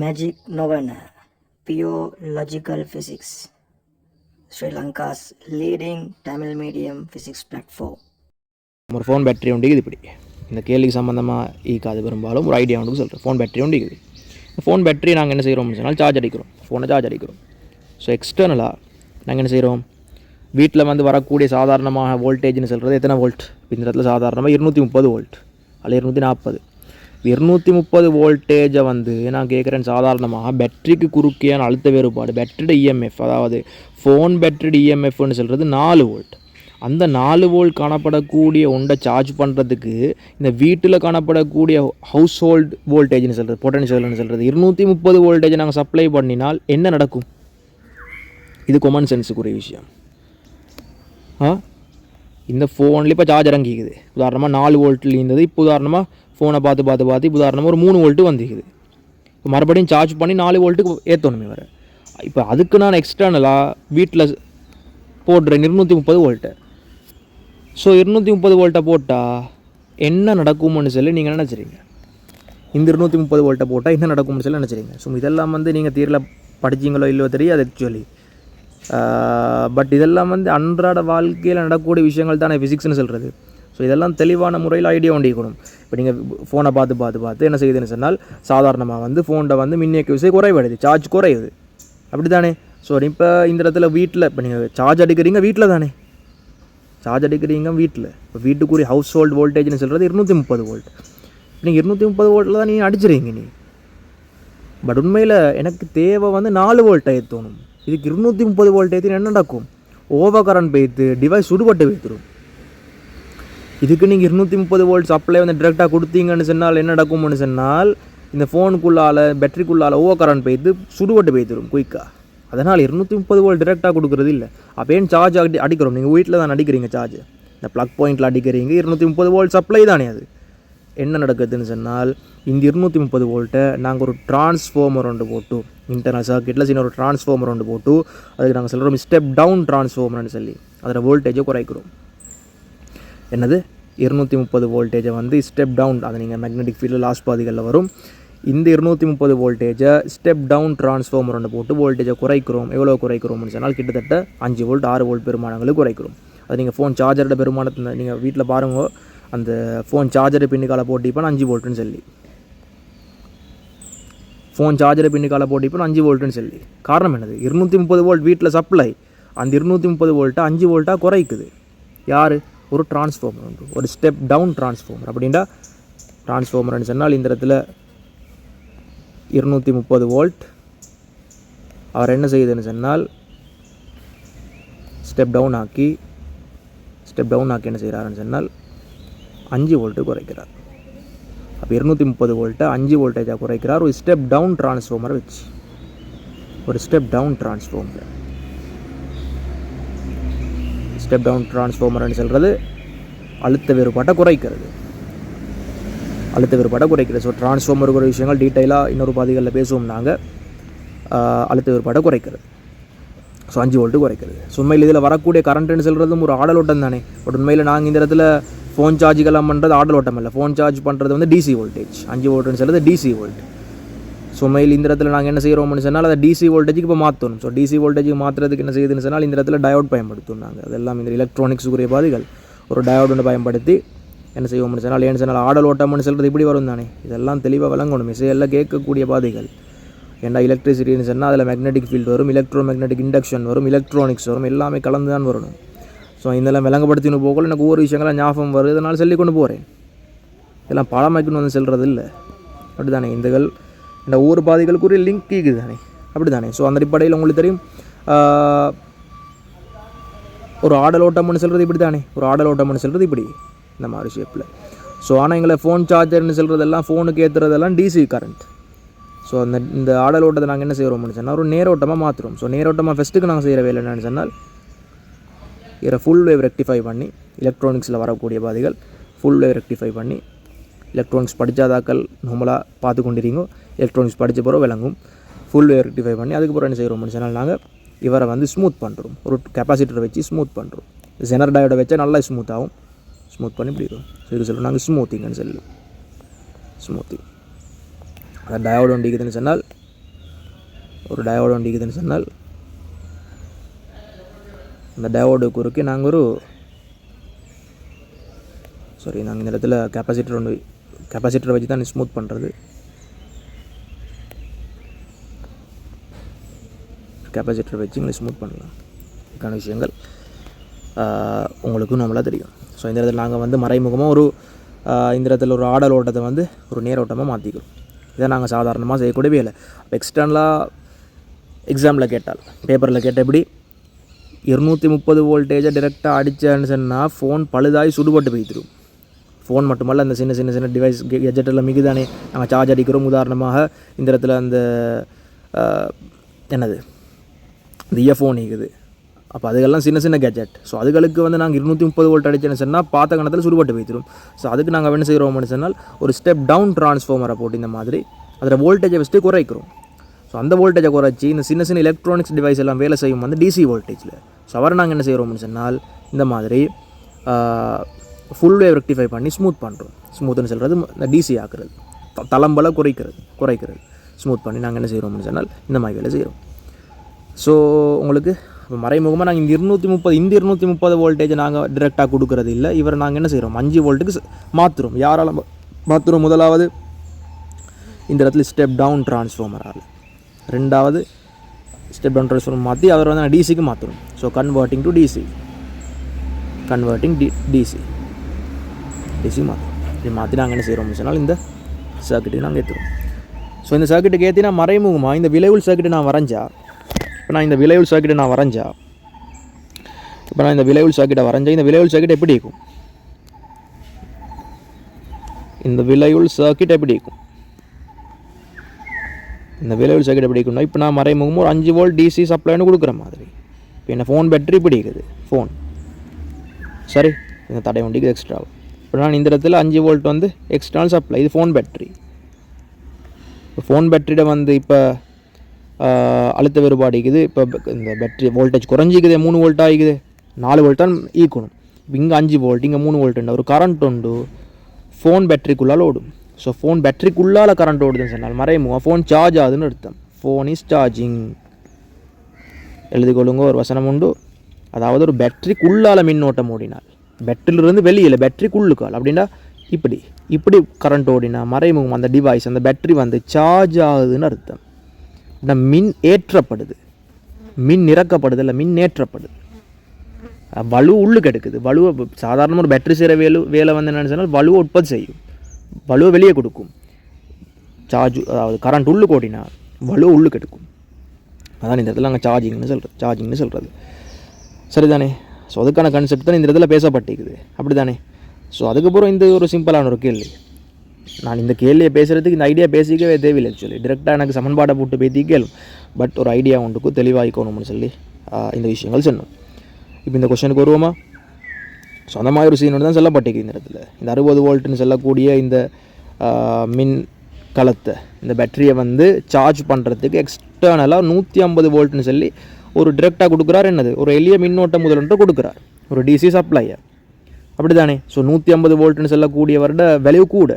Magic Novena, Pure Logical Physics, Sri Lanka's leading Tamil medium physics platform. ஒரு phone battery ஒண்டிக்குது. இப்படி இந்த கேள்விக்கு சம்மந்தமாக ஈக்காது பெரும்பாலும் ஒரு ஐடியா ஒன்று சொல்கிறேன். ஃபோன் பேட்டரி ஒண்டிக்குது. ஃபோன் பேட்டரி நாங்கள் என்ன செய்கிறோம்னு சொன்னால் சார்ஜ் அடிக்கிறோம், ஃபோனை சார்ஜ் அடிக்கிறோம். ஸோ எக்ஸ்டர்னலாக நாங்கள் என்ன செய்கிறோம், வீட்டில் வந்து வரக்கூடிய சாதாரணமாக வோல்டேஜ்னு சொல்கிறது எத்தனை வோல்ட், இந்த இடத்துல சாதாரணமாக 230 வோல்ட் அல்ல 240. 230 வோல்டேஜை வந்து நான் கேட்குறேன், சாதாரணமாக பேட்டரிக்கு குறுக்கியான அழுத்த வேறுபாடு, பேட்டரியோட இஎம்எஃப், அதாவது ஃபோன் பேட்டரியோட இஎம்எஃப்னு சொல்கிறது 4 வோல்ட். அந்த 4 வோல்ட் காணப்படக்கூடிய ஒன்றை சார்ஜ் பண்ணுறதுக்கு இந்த வீட்டில் காணப்படக்கூடிய ஹவுஸ் ஹோல்டு வோல்டேஜ்னு சொல்கிறது, பொட்டன்ஷியல்னு சொல்கிறது 230 வோல்டேஜை நாங்கள் சப்ளை பண்ணினால் என்ன நடக்கும்? இது காமன் சென்ஸுக்குரிய விஷயம். இந்த ஃபோனில் இப்போ சார்ஜ் இறங்கிக்குது, உதாரணமாக 4 வோல்ட்டில் இருந்தது, இப்போ உதாரணமாக ஃபோனை பார்த்து இப்போ உதாரணமாக ஒரு 3 வோல்ட்டு வந்துக்குது. இப்போ மறுபடியும் சார்ஜ் பண்ணி 4 வோல்ட்டுக்கு ஏற்றணுமே வர. இப்போ அதுக்கு நான் எக்ஸ்டர்னலாக வீட்டில் போடுறேன் 230 வோல்ட்டை. ஸோ 230 வோல்ட்டை போட்டால் என்ன நடக்கும்னு சொல்லி நீங்கள் நினச்சிறீங்க? இந்த 230 வோல்ட்டை போட்டால் என்ன நடக்கும்னு சொல்லி நினச்சிறீங்க? ஸோ இதெல்லாம் வந்து நீங்கள் தீரில் படிச்சிங்களோ இல்லையோ தெரியாது ஆக்சுவலி. பட் இதெல்லாம் வந்து அன்றாட வாழ்க்கையில் நடக்கக்கூடிய விஷயங்கள் தானே ஃபிசிக்ஸ்னு சொல்கிறது. ஸோ இதெல்லாம் தெளிவான முறையில் ஐடியா ஒண்டிக்கணும். இப்போ நீங்கள் ஃபோனை பார்த்து என்ன செய்யுதுன்னு சொன்னால், சாதாரணமாக வந்து ஃபோனில் வந்து மின்னியக்க விசை குறைவடையுது, சார்ஜ் குறையுது, அப்படி தானே? ஸோ இப்போ இந்த இடத்துல வீட்டில் இப்போ நீங்கள் சார்ஜ் அடிக்கிறீங்க வீட்டில் தானே, சார்ஜ் அடிக்கிறீங்க வீட்டில். இப்போ வீட்டுக்குரிய ஹவுஸ் ஹோல்டு வோல்டேஜ்னு சொல்கிறது 230 வோல்ட். நீங்கள் 230 வோல்ட்டில் தான் நீங்கள் அடிச்சிருங்க நீ. பட் உண்மையில் எனக்கு தேவை வந்து 4 வோல்ட்டை ஏற்றணும். இதுக்கு 230 வோல்ட் ஏற்றி என்ன நடக்கும்? ஓவர் கரண்ட் போய்த்து டிவைஸ் சுடுபட்டு வைத்துடும். இதுக்கு நீங்கள் 230 வோல்ட் சப்ளை வந்து டிரெக்டாக கொடுத்தீங்கன்னு சொன்னால் என்ன நடக்கும்னு சொன்னால், இந்த ஃபோனுக்குள்ளால் பேட்டரிக்குள்ளால் ஓவர் கரண்ட் போய்த்து சுடுபட்டு போய்த்துடும் குயிக்காக. அதனால் 230 வோல்ட் டிரெக்டாக கொடுக்குறது இல்லை. அப்போ ஏன் சார்ஜ் அடிக்கிறோம்? நீங்கள் வீட்டில் தான் அடிக்கிறீங்க சார்ஜ், இந்த ப்ளக் பாயிண்டில் அடிக்கிறீங்க, 230 வோல்ட் சப்ளை தானே. அது என்ன நடக்குதுன்னு சொன்னால், இந்த 230 வோல்ட்டை நாங்கள் ஒரு டிரான்ஸ்ஃபார்மர் ஒன்று போட்டு, இன்டர்னல் சர்க்கிட்டில் சின்ன ஒரு டிரான்ஸ்ஃபார்மர் ஒன்று போட்டு, அதுக்கு நாங்கள் சொல்கிறோம் ஸ்டெப் டவுன் டிரான்ஸ்ஃபார்மர்னு சொல்லி அதில் வோல்டேஜை குறைக்கிறோம். என்னது 230 வோல்டேஜை வந்து ஸ்டெப் டவுன், அதை நீங்கள் மேக்னெட்டிக் ஃபீல்டில் லாஸ்ட் பாதிகளில் வரும். இந்த 230 வோல்டேஜை ஸ்டெப் டவுன் டிரான்ஸ்ஃபார்மர் ஒன்று போட்டு வோல்டேஜை குறைக்கிறோம். எவ்வளோ குறைக்கிறோம்னு சொன்னால் கிட்டத்தட்ட 5 வோல்ட் 6 வோல்ட் பெருமானங்களுக்கு குறைக்கிறோம். அது நீங்கள் ஃபோன் சார்ஜரோட பெருமானத்தை நீங்கள் வீட்டில் பாருங்க, அந்த ஃபோன் சார்ஜரை பின்னுக்கால போட்டிப்பான் 5 வோல்ட்டுன்னு சொல்லி, ஃபோன் சார்ஜரை பின்னுக்கால போட்டிப்பான் 5 வோல்ட்டுன்னு சொல்லி. காரணம் என்னது? 230 வோல்ட் வீட்டில் சப்ளை, அந்த 230 வோல்ட்டை 5 வோல்ட்டாக குறைக்குது. யார்? ஒரு டிரான்ஸ்ஃபார்மர் உண்டு, ஒரு ஸ்டெப் டவுன் டிரான்ஸ்ஃபார்மர். அப்படின்னா டிரான்ஸ்ஃபார்மர்னு சொன்னால் இந்த இடத்துல 230 வோல்ட், அவர் என்ன செய்யுதுன்னு சொன்னால் ஸ்டெப் டவுன் ஆக்கி என்ன செய்கிறாருன்னு சொன்னால் 5 வோல்ட்டு குறைக்கிறார். அப்போ 230 வோல்ட்டை 5 வோல்டேஜாக குறைக்கிறார் ஒரு ஸ்டெப் டவுன் டிரான்ஸ்ஃபார்மரை வச்சு. ஒரு step down transformer, step down டிரான்ஸ்ஃபார்மர்னு சொல்கிறது அழுத்த வேறுபாட்டை குறைக்கிறது, ஸோ டிரான்ஸ்ஃபார்மருக்கு ஒரு விஷயங்கள் டீட்டெயிலாக இன்னொரு பாதிகளில் பேசுவோம் நாங்கள். அழுத்த வேறுபாட்டை குறைக்கிறது, ஸோ 5 வோல்ட்டு குறைக்கிறது. ஸோ உண்மையில் இதில் வரக்கூடிய கரண்ட்டுன்னு சொல்கிறதும் ஒரு ஆடலோட்டம் தானே. பட் உண்மையில் நாங்கள் இந்த இடத்துல ஃபோன் சார்ஜுக்கெல்லாம் பண்ணுறது ஆடலோட்டம் இல்லை, ஃபோன் சார்ஜ் பண்ணுறது வந்து டிசி வோல்டேஜ். 5 வோல்ட்டுன்னு சொல்கிறது டிசி வோல்ட். ஸோ உண்மையில் இந்த இடத்துல நாங்கள் என்ன செய்கிறோம்னு சொன்னால் அதை டிசி வோல்டேஜுக்கு இப்போ மாற்றணும். ஸோ டிசி வோல்டேஜுக்கு மாற்றுறதுக்கு என்ன செய்யுதுன்னு சொன்னால் இந்த இடத்துல டயோட் பயன்படுத்தும் நாங்கள். அதெல்லாம் இந்த எலக்ட்ரானிக்ஸுக்குரிய பாதிகள். ஒரு டயோட் ஒன்று பயன்படுத்தி என்ன செய்வோம்னு சொன்னால், ஏன்னு சொன்னால் ஆடலோட்டம்னு சொல்கிறது இப்படி வரும் தானே. இதெல்லாம் தெளிவாக விளங்கணும், இசையெல்லாம் கேட்கக்கூடிய பாதிகள். ஏன்னா எலக்ட்ரிசிட்டின்னு சொன்னால் அதில் மேக்னெட்டிக் ஃபீல்டு வரும், எலக்ட்ரோ மேக்னெட்டிக் இண்டக்ஷன் வரும், எலக்ட்ரானிக்ஸ் வரும், எல்லாமே கலந்து தான் வரணும். ஸோ இதெல்லாம் விளங்கப்படுத்தின்னு போகல எனக்கு ஒவ்வொரு விஷயங்களாம் ஞாபகம் வருது, இதனால் சொல்லி கொண்டு போகிறேன். இதெல்லாம் பழமைக்குன்னு வந்து செல்வது இல்லை, அப்படி தானே. இந்த ஒவ்வொரு பாதிகளுக்குரிய லிங்க் இருக்குது தானே, அப்படி தானே. ஸோ அந்த அடிப்படையில் உங்களுக்கு தெரியும், ஒரு ஆடலோட்டம்னு சொல்கிறது இப்படி தானே, ஒரு ஆடலோட்டம்னு சொல்கிறது இப்படி இந்த மாதிரி ஷேப்பில். ஸோ ஆனால் எங்களை ஃபோன் சார்ஜர்னு சொல்கிறதெல்லாம், ஃபோனுக்கு ஏற்றுறதெல்லாம் டிசி கரண்ட். ஸோ இந்த ஆடலோட்டத்தை நாங்கள் என்ன செய்கிறோம்னு சொன்னால் ஒரு நேரோட்டமாக மாற்றுறோம். ஸோ நேரோட்டமாக ஃபஸ்ட்டுக்கு நாங்கள் செய்கிற வேலை என்னென்னு சொன்னால், இதை ஃபுல் வேவ் ரெக்டிஃபை பண்ணி, எலக்ட்ரானிக்ஸில் வரக்கூடிய பாதிகள் ஃபுல் வேவ் ரெக்டிஃபை பண்ணி, எலக்ட்ரானிக்ஸ் படித்தாதாக்கள் நம்மளாக பார்த்து கொண்டிருக்கோம், எலக்ட்ரானிக்ஸ் படித்த பிறகு விளங்கும். ஃபுல் வேவ் ரெக்டிஃபை பண்ணி அதுக்கப்புறம் என்ன செய்கிறோம்னு சொன்னால் நாங்கள் இவரை வந்து ஸ்மூத் பண்ணுறோம், ஒரு கெப்பாசிட்டரை வச்சு ஸ்மூத் பண்ணுறோம். ஜெனர் டயோட வச்சா நல்லா ஸ்மூத் ஆகும், ஸ்மூத் பண்ணி பிடிக்கும். ஸோ இது சொல்லுவோம் நாங்கள் ஸ்மூத்திங்னு சொல்லுவோம். ஸ்மூத்திங் அந்த டயோடு ஒன்று இருக்குதுன்னு சொன்னால் ஒரு டயோடு வண்டிக்குதுன்னு சொன்னால் இந்த டயோடு குறுக்கே நாங்கள் நாங்கள் இந்த இடத்துல கெப்பாசிட்டரை வச்சு தான் ஸ்மூத் பண்ணுறது. கெப்பாசிட்டரை வச்சு எங்களை ஸ்மூத் பண்ணலாம். இதுக்கான விஷயங்கள் உங்களுக்கு நம்மளாக தெரியும். ஸோ இந்த இடத்துல நாங்கள் வந்து மறைமுகமாக இந்த இடத்துல ஒரு ஆடல் ஓட்டத்தை வந்து ஒரு நேரோட்டமாக மாற்றிக்கிறோம். இதை நாங்கள் சாதாரணமாக செய்யக்கூடிய வேலை. அப்போ எக்ஸ்டர்னலாக எக்ஸாமில் கேட்டால் பேப்பரில் கேட்டால் எப்படி 230 வோல்டேஜை டிரெக்டாக அடித்தான்னு சொன்னால் ஃபோன் பழுதாகி சுடுபட்டு போய்த்திரும். ஃபோன் மட்டுமல்ல, அந்த சின்ன சின்ன சின்ன டிவைஸ் கெஜெட்டெல்லாம் மிகுதானே நாங்கள் சார்ஜ் அடிக்கிறோம். உதாரணமாக இந்த இடத்துல அந்த என்னது இந்த இயர்ஃபோன் இருக்குது. அப்போ அதுக்கெல்லாம் சின்ன சின்ன கேஜெட். ஸோ அதுகளுக்கு வந்து நாங்கள் 230 வோல்ட் அடிச்சேன்னு சொன்னால் பார்த்த கணத்தில் சுடுபட்டு வைத்திரும். ஸோ அதுக்கு நாங்கள் என்ன செய்கிறோம்னு சொன்னால் ஒரு ஸ்டெப் டவுன் ட்ரான்ஸ்ஃபார்மரை போட்டு இந்த மாதிரி அதில் வோல்டேஜை ஃபஸ்ட்டு குறைக்கிறோம். ஸோ அந்த வோல்டேஜை குறைச்சி இந்த சின்ன சின்ன எலக்ட்ரானிக்ஸ் டிவைஸ் எல்லாம் வேலை செய்யும் வந்து டிசி வோல்டேஜில். ஸோ அவரை நாங்கள் என்ன செய்கிறோம்னு சொன்னால் இந்த மாதிரி ஃபுல் வேவ் ரெக்டிஃபை பண்ணி ஸ்மூத் பண்ணுறோம். ஸ்மூத்துன்னு சொல்கிறது இந்த டிசி ஆக்குறது, தளம்பலை குறைக்கிறது ஸ்மூத் பண்ணி நாங்கள் என்ன செய்கிறோம்னு சொன்னால் இந்த மாதிரி வேலை செய்கிறோம். ஸோ உங்களுக்கு மறைமுகமாக நாங்கள் இந்த 230 வோல்டேஜை நாங்கள் டிரெக்டாக கொடுக்கறது இல்லை. இவரை நாங்கள் என்ன செய்கிறோம் 5 வோல்ட்டுக்கு மாற்றுறோம். யாரால் மாற்றுறோம்? முதலாவது இந்த இடத்துல ஸ்டெப் டவுன் ட்ரான்ஸ்ஃபார்மரால், ரெண்டாவது ஸ்டெப் டவுன் ட்ரான்ஸ்ஃபார்மர் மாற்றி அவரை வந்து டிசிக்கு மாற்றுறோம். ஸோ கன்வெர்ட்டிங் டிசி மாற்றும். இது மாற்றி நாங்கள் என்ன செய்கிறோம்னு சொன்னால் இந்த சர்க்கிட்டுக்கு நாங்கள் ஏற்றுறோம். ஸோ இந்த சர்க்கிட்டுக்கு ஏற்றினா மறைமுகமாக இந்த விளைவுள் சர்க்கிட்டை நான் வரைஞ்சா இந்த விளைவுள் சர்க்கிட்டை வரைஞ்சா இந்த விளைவுள் சர்க்கிட் எப்படி இருக்கும்? இந்த விளைவுள் சர்க்கிட் எப்படி இருக்கும்னா இப்போ நான் மறைமுகமாக ஒரு 5 வோல்ட் டிசி சப்ளைன்னு கொடுக்குற மாதிரி. இப்போ என்ன ஃபோன் பேட்டரி இப்படி இருக்குது. ஃபோன் சரி, இந்த தடை வண்டிக்கு எக்ஸ்ட்ரா. இப்போ நான் இந்த இடத்துல 5 வோல்ட் வந்து எக்ஸ்டர்னல் சப்ளை. இது ஃபோன் பேட்டரி. இப்போ ஃபோன் பேட்டரியிட வந்து இப்போ அழுத்த வேறுபாடு இருக்குது. இப்போ இந்த பேட்டரி வோல்டேஜ் குறைஞ்சிக்குது, 3 வோல்ட் ஆகிக்குது. 4 வோல்ட் தான் ஈக்கணும். இப்போ இங்கே 5 வோல்ட், இங்கே 3 வோல்ட். ஒரு கரண்ட் உண்டு ஃபோன் பேட்டரிக்குள்ளால் ஓடும். ஸோ ஃபோன் பேட்டரிக்குள்ளால் கரண்ட் ஓடுதுன்னு சொன்னால் மறைமுகம் ஃபோன் சார்ஜ் ஆகுதுன்னு அர்த்தம். Phone is charging. எழுதிக்கொள்ளுங்க, ஒரு வசனம் உண்டு. அதாவது ஒரு பேட்டரிக்குள்ளால் மின்னோட்டம் ஓடினால், பேட்டரியிலிருந்து வெளியில் பேட்டரிக்குள்ளுக்கால் அப்படின்னா இப்படி கரண்ட் ஓடினா மறைமுகம் அந்த டிவைஸ் அந்த பேட்டரி வந்து சார்ஜ் ஆகுதுன்னு அர்த்தம். மின் ஏற்றப்படுது, மின் இறக்கப்படுது இல்லை, மின் ஏற்றப்படுது. வலு உள்ளுக்கு எடுக்குது. வலுவை சாதாரணமாக ஒரு பேட்டரி செய்கிற வேலை வந்து என்னென்னு சொன்னால் வலுவை உற்பத்தி செய்யும், வலுவை வெளியே கொடுக்கும். அதாவது கரண்ட் உள்ளுக்கு ஓடினா வலுவை உள்ளுக்கு எடுக்கும். அதான் இந்த இடத்துல நாங்கள் சார்ஜிங்னு சொல்கிறது. சரிதானே? ஸோ அதுக்கான கான்செப்ட் தான் இந்த இடத்துல பேசப்பட்டிருக்குது. அப்படி தானே? ஸோ அதுக்கப்புறம் இந்த ஒரு சிம்பிளான ஒரு கேள்வி. நான் இந்த கேள்வியை பேசுகிறதுக்கு இந்த ஐடியா பேசிக்கவே தேவையில்லை. ஆக்சுவலி டிரெக்டாக எனக்கு சமன்பாடை போட்டு பேசி கேளும். பட் ஒரு ஐடியா ஒன்றுக்கு தெளிவாகிக்கணும்னு சொல்லி இந்த விஷயங்கள் சொன்னோம். இப்போ இந்த கொஸ்டினுக்கு வருவோமா? ஸோ அந்த மாதிரி ஒரு சீனோடு தான் சொல்லப்பட்டிருக்கு இந்த இடத்துல. இந்த 60 வோல்ட்டுன்னு சொல்லக்கூடிய இந்த மின் கலத்தை, இந்த பேட்டரியை வந்து சார்ஜ் பண்ணுறதுக்கு எக்ஸ்டர்னலாக 150 வோல்ட்னு சொல்லி ஒரு டிரெக்டாக கொடுக்குறார். என்னது? ஒரு எளிய மின்னோட்டம் முதலொன்று கொடுக்குறார், ஒரு டிசி சப்ளையை. அப்படி தானே? ஸோ 150 வோல்ட்னு சொல்லக்கூடிய வருட விளைவு கூட